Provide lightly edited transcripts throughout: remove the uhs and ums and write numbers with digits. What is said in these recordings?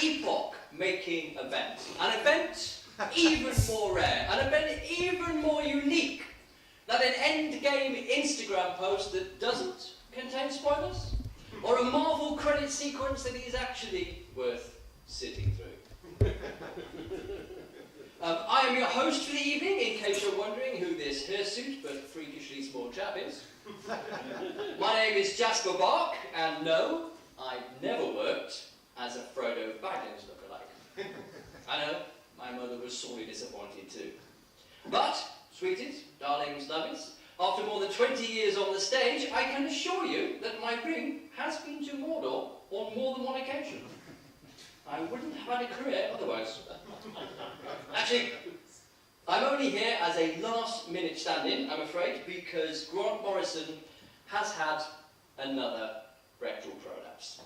epoch-making event. An event even more rare, an event even more unique than an endgame Instagram post that doesn't contain spoilers, or a Marvel credit sequence that is actually worth sitting through. I am your host for the evening, in case you're wondering who this hirsute but freakishly small chap is. My name is Jasper Bark, and no, I've never worked as a Frodo Baggins lookalike. I know, my mother was sorely disappointed too. But, sweeties, darlings, lovies, after more than 20 years on the stage, I can assure you that my ring has been to Mordor on more than one occasion. I wouldn't have had a career otherwise. Actually, I'm only here as a last-minute stand-in, I'm afraid, because Grant Morrison has had another rectal prolapse.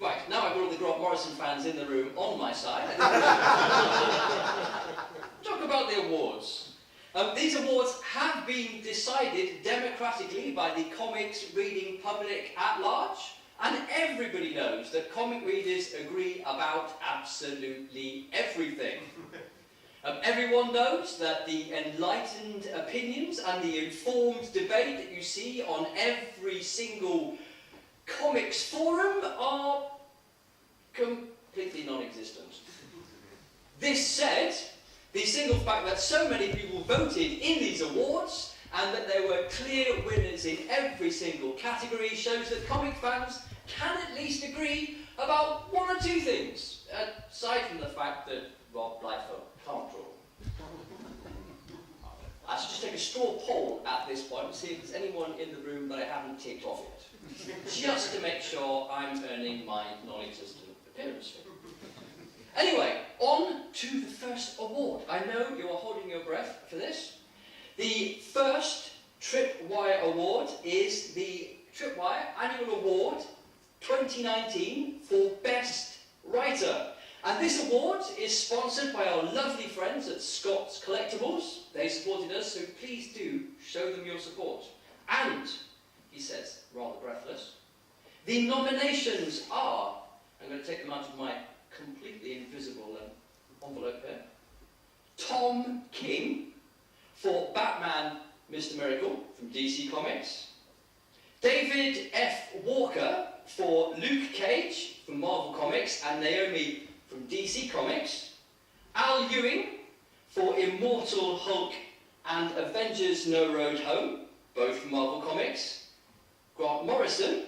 Right, now I've got all the Grant Morrison fans in the room on my side. Talk about the awards. These awards have been decided democratically by the comics reading public at large, and everybody knows that comic readers agree about absolutely everything. Everyone knows that the enlightened opinions and the informed debate that you see on every single comics forum are completely non-existent. This said, the single fact that so many people voted in these awards and that there were clear winners in every single category shows that comic fans can at least agree about one or two things, aside from the fact that Rob Liefeld can't draw. I should just take a straw poll at this point and see if there's anyone in the room that I haven't ticked off yet. Just to make sure I'm earning my non-existent appearance fee. Anyway, on to the first award. I know you are holding your breath for this. The first Tripwire Award is the Tripwire Annual Award 2019 for Best Writer. And this award is sponsored by our lovely friends at Scott's Collectibles. They supported us, so please do show them your support. And, he says, rather breathless, the nominations are, I'm going to take them out of my completely invisible envelope here, Tom King for Batman Mr. Miracle from DC Comics, David F. Walker for Luke Cage from Marvel Comics and Naomi from DC Comics, Al Ewing for Immortal Hulk and Avengers No Road Home, both from Marvel Comics, Grant Morrison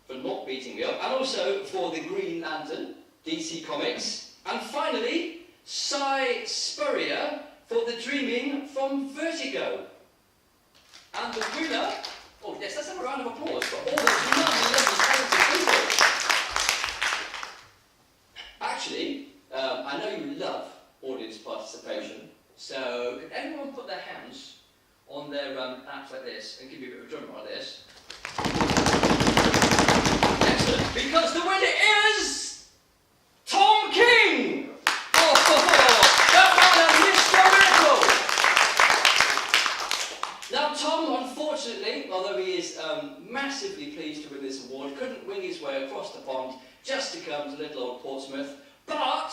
for not beating me up, and also for the Green Lantern, DC Comics, and finally, Cy Spurrier for The Dreaming from Vertigo. And the winner, oh yes, let's have a round of applause for all those lovely talented people. Actually, I know you love audience participation, so could everyone put their hands on their laps like this and give me a bit of a drum roll like this? Excellent, because the winner is Tom King! Batman and Mr. Miracle! Now Tom, unfortunately, although he is massively pleased to win this award, couldn't wing his way across the pond just to come to little old Portsmouth, but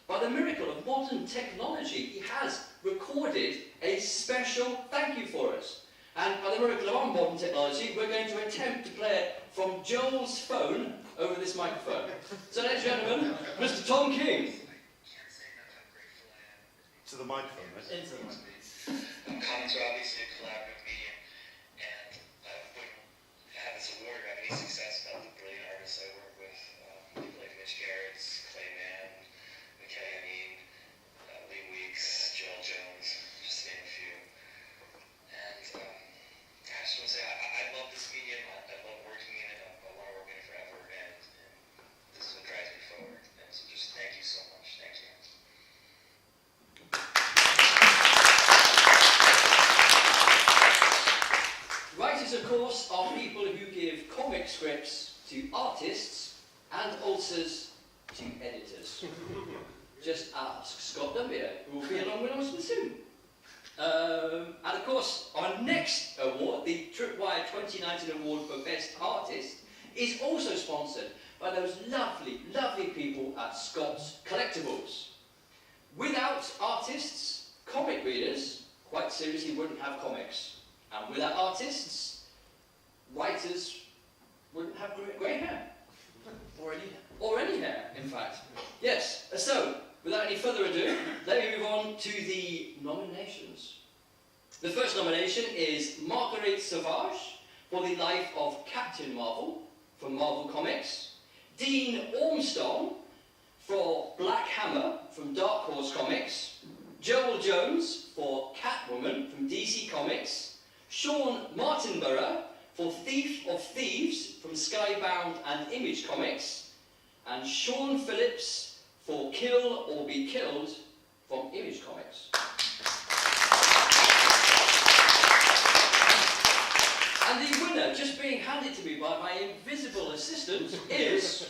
by the miracle of modern technology, he has recorded a special thank you for us. And by the miracle of our modern technology, we're going to attempt to play it from Joel's phone over this microphone. So, ladies and gentlemen, Mr. Tom King. To the microphone, right? Into the microphone. Comics are obviously a collaborative medium, and wouldn't have this award have any success without the brilliant artists I work with. People like Mitch Garrett's, Clay Mann, McKay Amin, Lee Weeks, Joel Jones, just to name a few. And I just want to say, I love this medium, I love working in it, I want to work in it forever, and this is what drives me forward. And so just thank you so much. Thank you. Writers, of course, are people who give comic scripts to artists and ulcers to editors. Just ask Scott Dumbier, who will be along with us soon. And of course, our next award, the Tripwire 2019 award for Best Artist, is also sponsored by those lovely, lovely people at Scott's Collectibles. Without artists, comic readers, quite seriously, wouldn't have comics. And without artists, writers wouldn't have grey hair. Or any hair, in fact. Yes, so, without any further ado, let me move on to the nominations. The first nomination is Marguerite Sauvage for the life of Captain Marvel from Marvel Comics, Dean Ormston for Black Hammer from Dark Horse Comics, Joel Jones for Catwoman from DC Comics, Sean Martinborough for Thief of Thieves from Skybound and Image Comics, and Sean Phillips for Kill or Be Killed from Image Comics. And the winner, just being handed to me by my invisible assistant, is...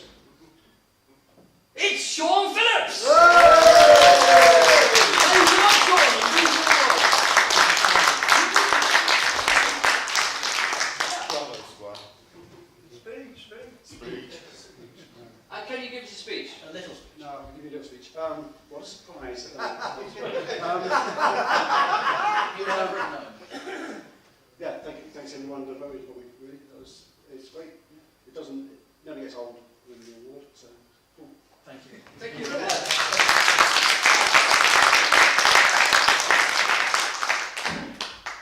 It's Sean Phillips! Thank you much, Sean. Can you give us a speech? A little speech. No, I'll give you a little speech. What a surprise. You have written them. Yeah, thanks everyone that voted for me. Really, it's great. It never gets old winning the award. So cool. Thank you. Thank you very much.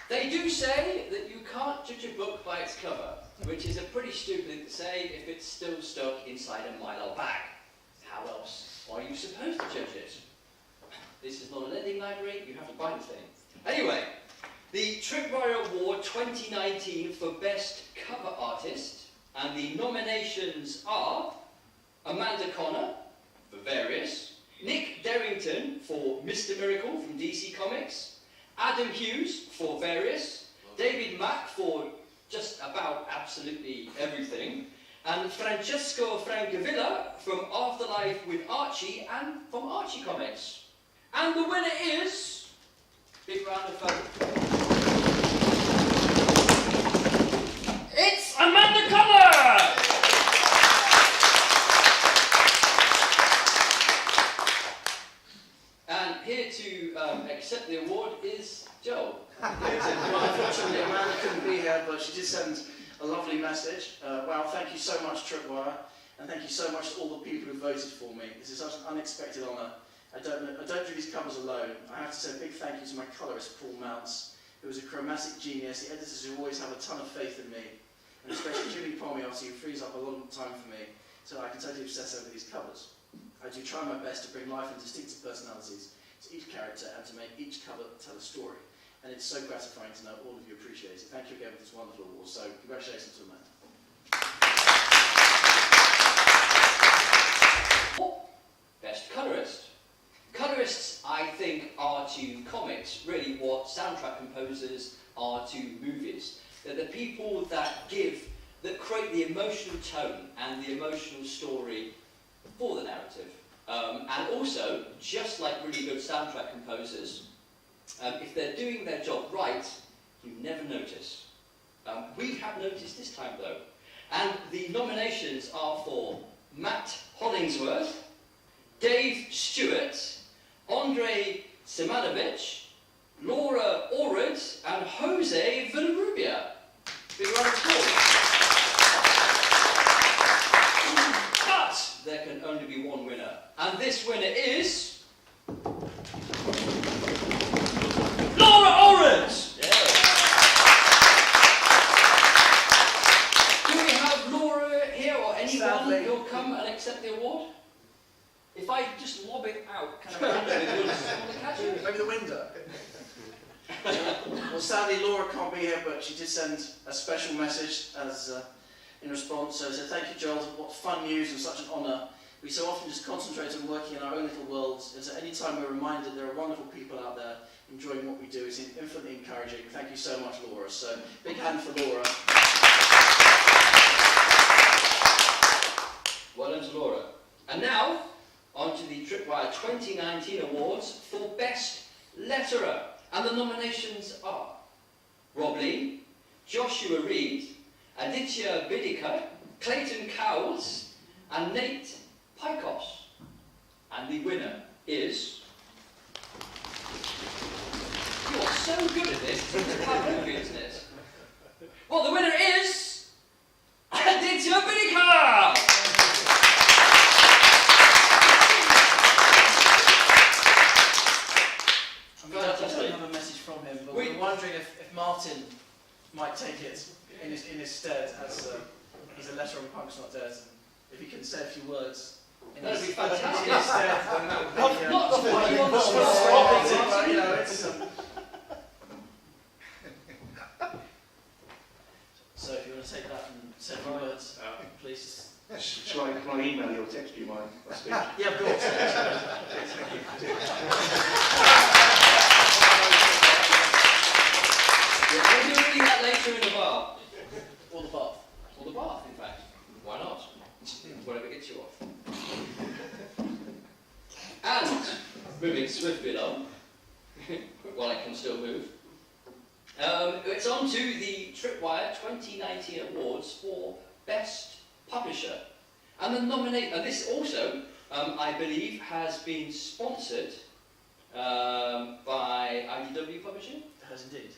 They do say that you can't judge a book by its cover, which is a pretty stupid thing to say if it's still stuck inside a Milo bag. How else are you supposed to judge it? This is not a lending library, you have to buy the thing. Anyway, the Tripwire Award 2019 for Best Cover Artist, and the nominations are Amanda Connor for Various, Nick Derrington for Mr. Miracle from DC Comics, Adam Hughes for Various, David Mack for just about absolutely everything, and Francesco Francavilla from Afterlife with Archie and from Archie Comics. And the winner is... Big round of applause. It's Amanda Connor! And here to accept the award is Joel. Unfortunately, Amanda couldn't be here, but she did send a lovely message. Wow, thank you so much, Tripwire, and thank you so much to all the people who voted for me. This is such an unexpected honour. I don't do these covers alone. I have to say a big thank you to my colourist, Paul Mounts, who was a chromatic genius, the editors who always have a ton of faith in me, and especially Jimmy Pommy, obviously, who frees up a lot of time for me, so I can totally obsess over these covers. I do try my best to bring life and distinctive personalities to each character and to make each cover tell a story. And it's so gratifying to know all of you appreciate it. Thank you again for this wonderful award. So congratulations to Amanda. Best Colorist. Colorists, I think, are to comics really what soundtrack composers are to movies. They're the people that create the emotional tone and the emotional story for the narrative. And also, just like really good soundtrack composers, if they're doing their job right, you never notice. We have noticed this time though. And the nominations are for Matt Hollingsworth, Dave Stewart, Andre Simonovich, Laura Orrid, and Jose Villarrubia. Big round of applause. But there can only be one winner. And this winner is... Laura Orrid! Yeah. Do we have Laura here or anyone who'll come and accept the award? If I just lob it out, can I catch it? Will someone catch it? Maybe the window. Well, sadly, Laura can't be here, but she did send a special message as in response. So thank you, Joel. What fun news and such an honour. We so often just concentrate on working in our own little worlds, and so any time we're reminded there are wonderful people out there enjoying what we do is infinitely encouraging. Thank you so much, Laura. So big hand for Laura. Well done to Laura. And now, on to the Tripwire 2019 Awards for Best Letterer. And the nominations are Rob Lee Joshua Reed, Aditya Bidikar, Clayton Cowles, and Nate Pykos. And the winner is... You're so good at this, it's a movie, isn't it? Well, the winner is... Aditya Bidikar! I don't have a message from him, but we're wondering if Martin might take it in his stead as a letter on Punk's Not Dead. If he can say a few words in That'd his be fantastic. in his stead, then that would be... Not the one you want to but, you know, it's... So if you want to take that and say a few words, please. Shall I email you or text you my speech? Yeah, of course. We'll be doing that later in the bar. Or the bath. Or the bath, in fact. Why not? Whatever gets you off. And, moving swiftly along, while I can still move, it's on to the Tripwire 2019 Awards for Best Publisher. And the this also, I believe, has been sponsored by IDW Publishing. It has indeed.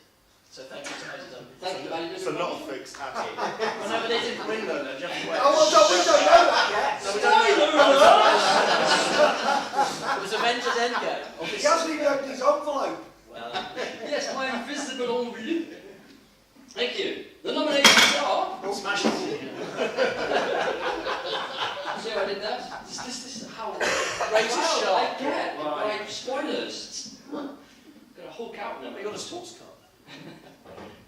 So thank you to IDW. Thank you, IDW. It's a lot of fixed happy. Well, no, but they didn't win though, they're just wait. Oh, well, we don't know that yet. No, we don't know. It was Avengers Endgame. He hasn't even opened his envelope. Well, yes, my invisible envelope. Thank you. The nominations are... Smash it. See how I did that? This is how Rated proud sharp. I get Right. by spoilers. Got a Hulk out now. We got a sports car.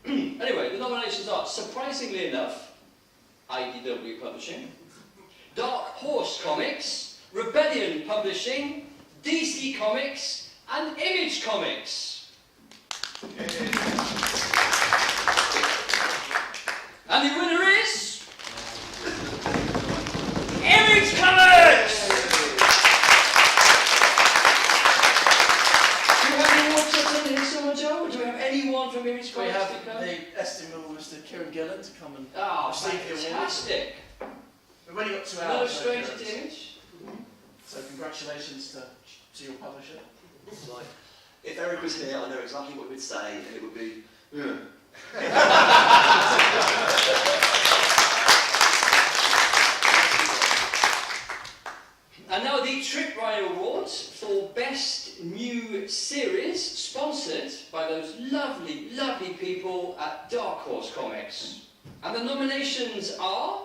Anyway, the nominations are, surprisingly enough, IDW Publishing, Dark Horse Comics, Rebellion Publishing, DC Comics, and Image Comics. And the winner is... Image Comics! Do you have any more tips in here, someone, Joe? Do we have anyone from Image We Comics have to come? the estimable Mr. Kieran Gillen to come and Oh, receive the award. fantastic! We've only got 2 No hours. stranger to Image. So congratulations to your publisher. Like, if Eric was here, I know exactly what he would say, and it would be, And now the Tripwire Awards for Best New Series, sponsored by those lovely, lovely people at Dark Horse Comics. And the nominations are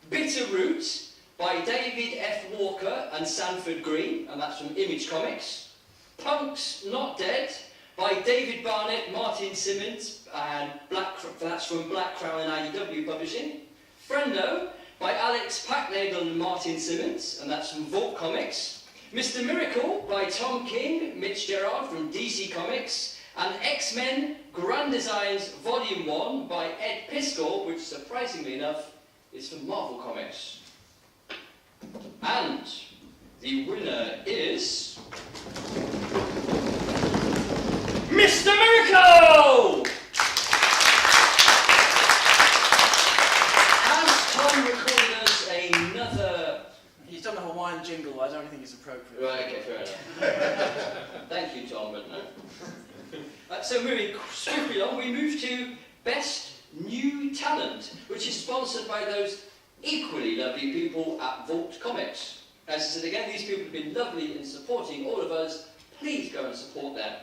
Bitter Root by David F. Walker and Sanford Green, and that's from Image Comics. Punk's Not Dead by David Barnett, Martin Simmons, and that's from Black Crown and IDW Publishing. Friendo by Alex Packnagel and Martin Simmons, and that's from Vault Comics. Mr. Miracle by Tom King, Mitch Gerard from DC Comics, and X-Men Grand Designs Volume 1 by Ed Piskel, which surprisingly enough is from Marvel Comics. And the winner is... Mr. Miracle! Has Tom recorded us another... He's done the Hawaiian jingle, I don't think it's appropriate. Right, okay, fair enough. Thank you, Tom, but no. So moving swiftly on, we move to Best New Talent, which is sponsored by those equally lovely people at Vault Comics. As I said again, these people have been lovely in supporting all of us. Please go and support them.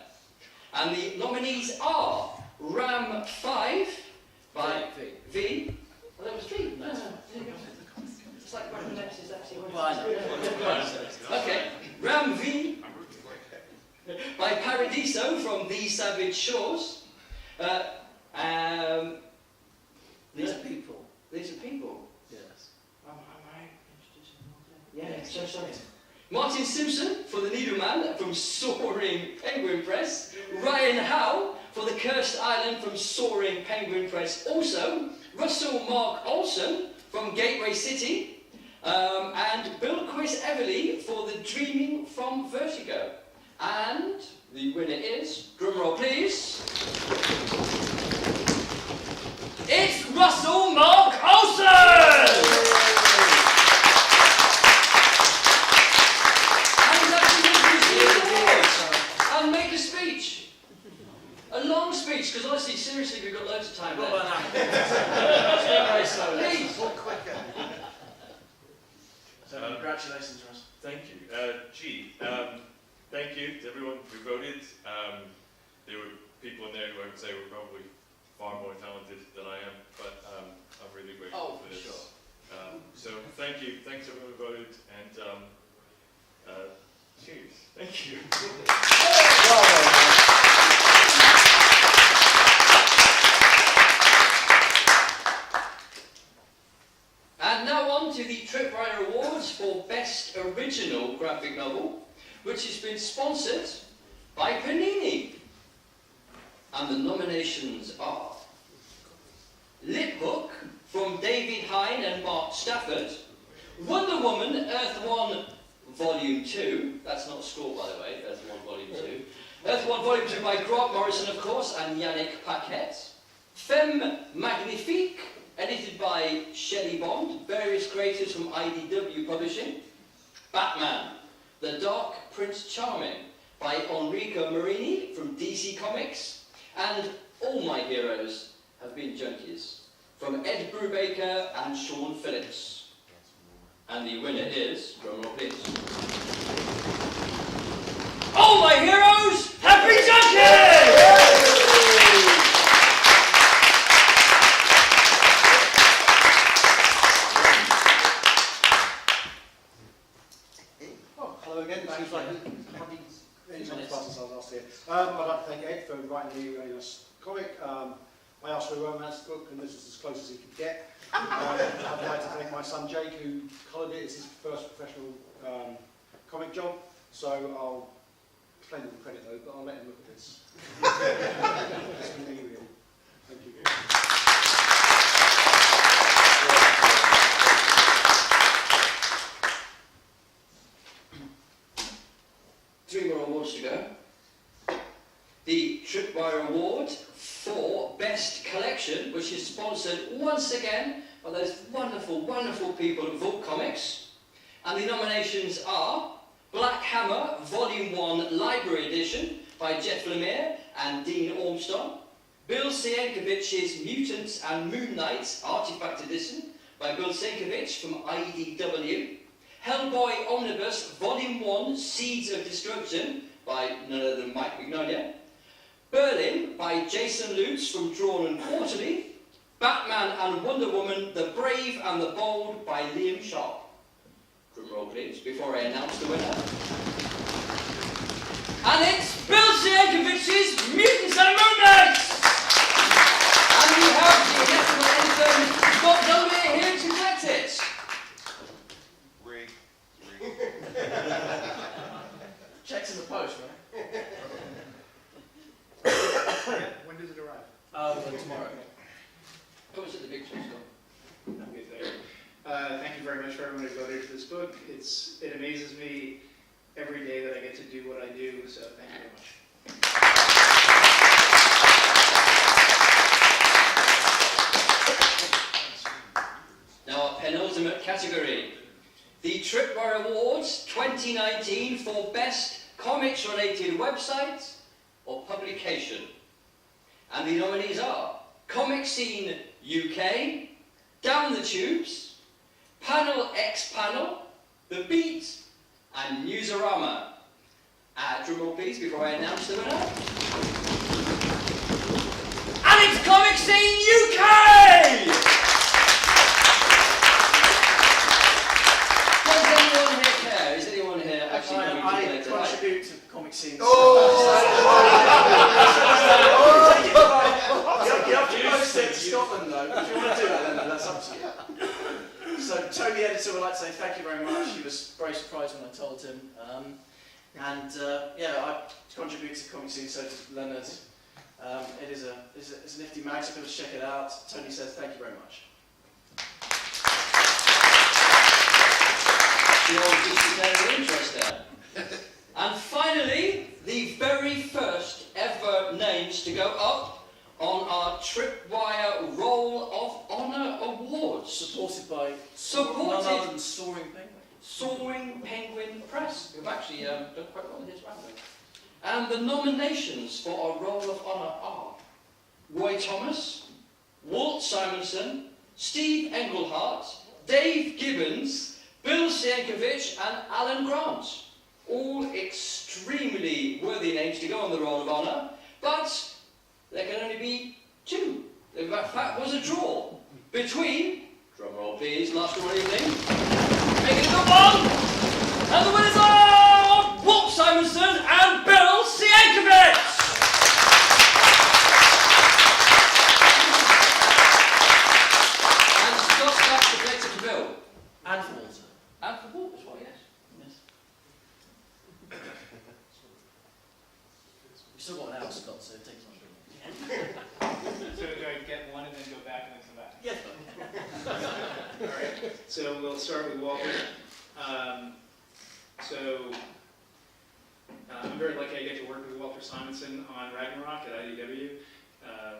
And the nominees are Ram 5 by V. Well, that was V. No. It's like one of the next is actually one. Well, I know. Okay. Ram V by Paradiso from The Savage Shores. These are people. These are people. Yes. Am I introducing them? Yeah, so sorry. Martin Simpson for The Needleman from Soaring Penguin Press. Ryan Howe for The Cursed Island from Soaring Penguin Press. Also, Russell Mark Olson from Gateway City. And Bill Quiz Everly for The Dreaming from Vertigo. And the winner is, drumroll please, seriously, we've got loads of time Well, left. very slowly. Please. Talk quicker. So congratulations, Ross. Thank you. Thank you to everyone who voted. There were people in there who I would say were probably far more talented than I am, but I'm really grateful for this. Sure. So thank you. Thanks everyone who voted, and cheers. Thank you. And now on to the Tripwire Awards for Best Original Graphic Novel, which has been sponsored by Panini. And the nominations are Lip Hook from David Hine and Mark Stafford, Wonder Woman Earth 1 Volume 2, that's not a score by the way, Earth 1 Volume 2, Earth 1 Volume 2 by Grant Morrison of course and Yannick Paquette, Femme Magnifique, edited by Shelley Bond, various creators from IDW Publishing, Batman, The Dark Prince Charming by Enrico Marini from DC Comics, and All My Heroes Have Been Junkies from Ed Brubaker and Sean Phillips. And the winner is, drumroll please, All My Heroes Have Been Junkies! Oh, hello again. Seems like probably any time since I was last here. I'd like to thank Ed for inviting me to this comic. I asked for a romance book, and this is as close as he could get. I'd like to thank my son Jake, who coloured it. It's his first professional comic job, so I'll claim the credit though, but I'll let him look at this. It's for me, really. Thank you. 3 more awards to go. The Tripwire Award for Best Collection, which is sponsored once again by those wonderful, wonderful people at Vault Comics. And the nominations are Black Hammer Volume 1 Library Edition by Jeff Lemire and Dean Ormston, Bill Sienkiewicz's Mutants and Moon Knights Artifact Edition by Bill Sienkiewicz's from IDW, Hellboy Omnibus Volume 1 Seeds of Destruction by none other than Mike Mignola, Berlin by Jason Lutz from Drawn and Quarterly, Batman and Wonder Woman The Brave and the Bold by Liam Sharp. Drum roll please, before I announce the winner. And it's Bill Sienkiewicz's Mutants and Moon Knights! And we have the ineffable intern Bob Dunley here to collect it. Rig. Checks in the post, right? When does it arrive? Tomorrow. What was it, the big show, Scott? Thank you very much for everyone who voted for this book. It amazes me every day that I get to do what I do, so thank you very much. Now our penultimate category, the Tripwire Awards 2019 for Best Comics-related Website or Publication. And the nominees are Comic Scene UK, Down the Tubes, Panel X Panel, The Beat, and Newsarama. Drum roll please before I announce the winner. And it's Comic Scene UK! Does anyone here care? Is anyone here actually going to I contribute to comic scenes. Oh! You have to post it to Scotland though. If you want to do that, then that's up to you. So Tony, the editor, would like to say thank you very much. He was very surprised when I told him. Yeah, I contribute to comic scene, so does Leonard. It's a nifty mag, so people should check it out. Tony says thank you very much. You all just declared your interest there. And finally, the very first ever names to go up on our Tripwire Roll of Honour Awards. Supported by none other than Soaring Penguin Press, who've actually done quite well in this round. And the nominations for our Roll of Honour are Roy Thomas, Walt Simonson, Steve Englehart, Dave Gibbons, Bill Sienkiewicz and Alan Grant. All extremely worthy names to go on the Roll of Honour, but there can only be two. In fact, was a draw between, drumroll please, last draw of the evening, make it a good one, and the winners are Walt Simonson and Bill Sienkiewicz! And Scott back to play to Bill. And for Walter. And for Walt as well, yes. We've still got an hour, Scott, so it takes much longer. So do I get one and then go back and then come back? Yes. All right, so we'll start with Walter. I'm very lucky I get to work with Walter Simonson on Ragnarok at IDW.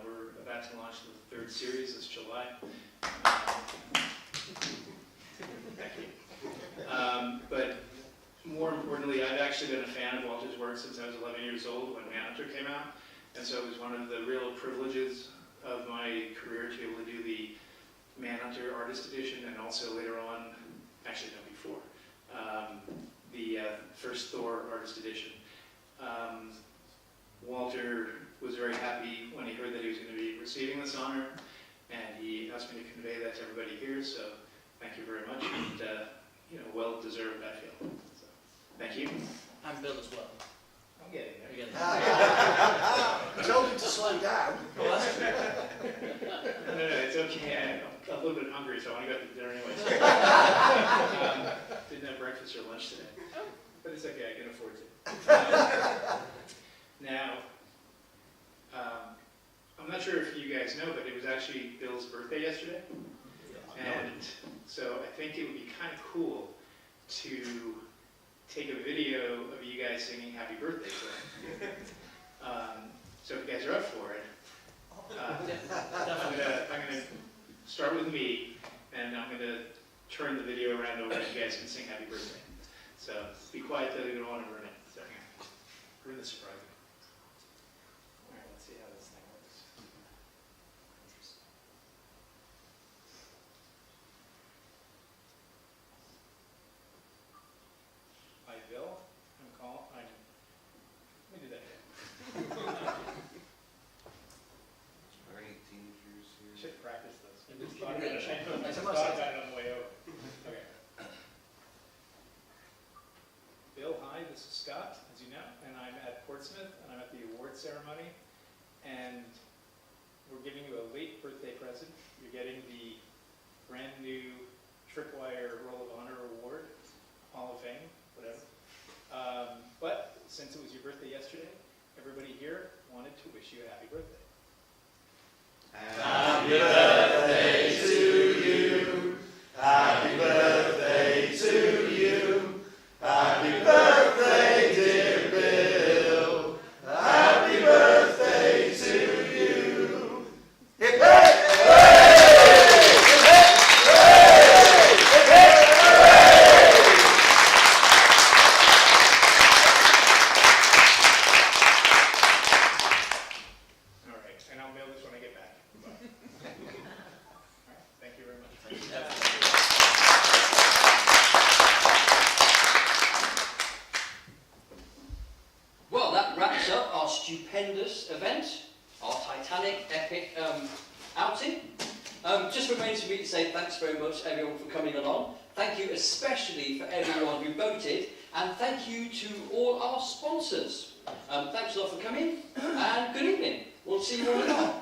We're about to launch the 3rd series this July. Thank you. But more importantly, I've actually been a fan of Walter's work since I was 11 years old when Manhunter came out. And so it was one of the real privileges of my career to be able to do the Manhunter Artist Edition and also later on, actually no, before, the first Thor Artist Edition. Walter was very happy when he heard that he was going to be receiving this honor, and he asked me to convey that to everybody here, so thank you very much, and well deserved, I feel. So, thank you. And Bill as well. I'm getting there. You're getting there. I told him to slow down. Well, that's true. No, it's okay. I'm a little bit hungry, so I want to go to dinner anyway. Didn't have breakfast or lunch today. But it's okay, I can afford to. Now, I'm not sure if you guys know, but it was actually Bill's birthday yesterday. And so I think it would be kind of cool to take a video of you guys singing happy birthday to him. So if you guys are up for it, I'm gonna start with me, and I'm gonna turn the video around over and you guys can sing happy birthday. So be quiet though, you don't want to ruin it. So ruin the surprise. All right, let's see how this thing works. Hi, Bill. Let me do that again. Alright, teenagers here. Should practice this. It's I just thought about it on the way over. Okay. Bill, hi, this is Scott, as you know, and I'm at Portsmouth, and I'm at the award ceremony, and we're giving you a late birthday present. You're getting the brand new Tripwire Roll of Honor Award, Hall of Fame, whatever. But since it was your birthday yesterday, everybody here wanted to wish you a happy birthday. Happy birthday to you. Happy birthday to you. Happy birthday, dear Bill. Happy birthday to you. Hip hip! All right, and I'll mail this when I get back. Bye. All right, thank you very much. Well, that wraps up our stupendous event, our Titanic epic outing. Just remains for me to say thanks very much everyone for coming along. Thank you especially for everyone who voted, and thank you to all our sponsors. Thanks a lot for coming, and good evening. We'll see you all tomorrow.